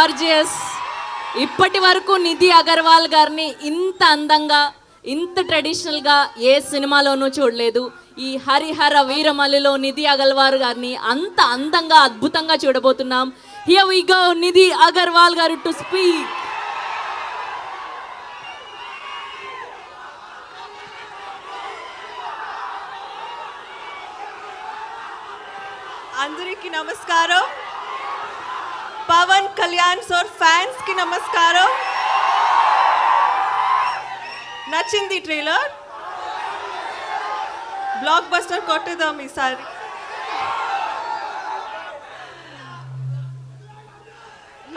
Gorgeous. ఇప్పటి వరకు నిధి అగర్వాల్ గారిని ఇంత అందంగా ఇంత ట్రెడిషనల్గా ఏ సినిమాలోనూ చూడలేదు. ఈ హరిహర వీరమల్లిలో నిధి అగర్వాల్ గారిని అంత అందంగా అద్భుతంగా చూడబోతున్నాం. Here we go, Nidhi Agarwal గారు టు స్పీక్. అందరికీ నమస్కారం. పవన్ కళ్యాణ్ సార్ ఫ్యాన్స్ కి నమస్కారం. నచ్చింది ట్రైలర్? బ్లాక్ బస్టర్ కొట్టేద్దాం ఈసారి.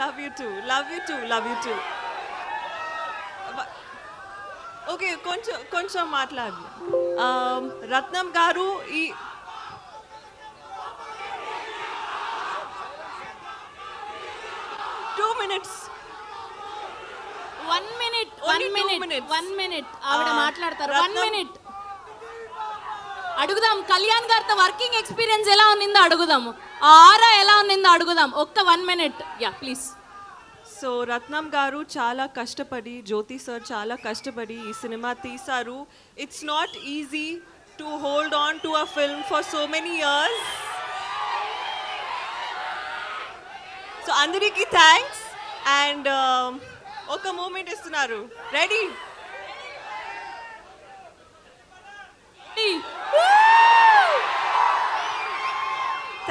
Love you two, love you two, love you two. Okay, కొంచెం మాట్లాడు. రత్నం గారు ఈ వన్ మినిట్ ఆవిడ మాట్లాడతారు. 1 minute అడుగుదాం. కళ్యాణ్ గారితో వర్కింగ్ ఎక్స్పీరియన్స్ ఎలా ఉన్నిందో అడుగుదాము. ఆరా ఎలా ఉన్నిందో అడుగుదాం. ఒక్క 1 minute. Yeah please. సో రత్నం గారు చాలా కష్టపడి, జ్యోతి సార్ చాలా కష్టపడి ఈ సినిమా తీశారు. It's not easy to hold on to a film for so many years. So అందరికీ థ్యాంక్స్. అండ్ ఒక మూమెంట్ ఇస్తున్నారు. Ready?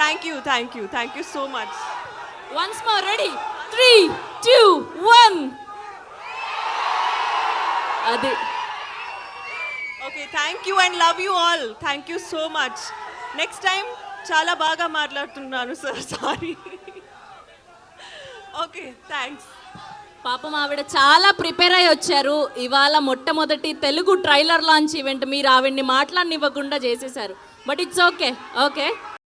Thank you so much. Once more. Ready? 3, 2, 1. అది. Okay, thank you and love you all. Thank you so much. Next time చాలా బాగా మాట్లాడుతున్నాను sir, sorry. Okay, thanks. పాపం ఆవిడ చాలా ప్రిపేర్ అయ్యి వచ్చారు. ఇవాళ మొట్టమొదటి తెలుగు ట్రైలర్ లాంచ్ ఈవెంట్ మీరు ఆవిడ్ని మాట్లాడనివ్వకుండా చేసేశారు. But it's okay.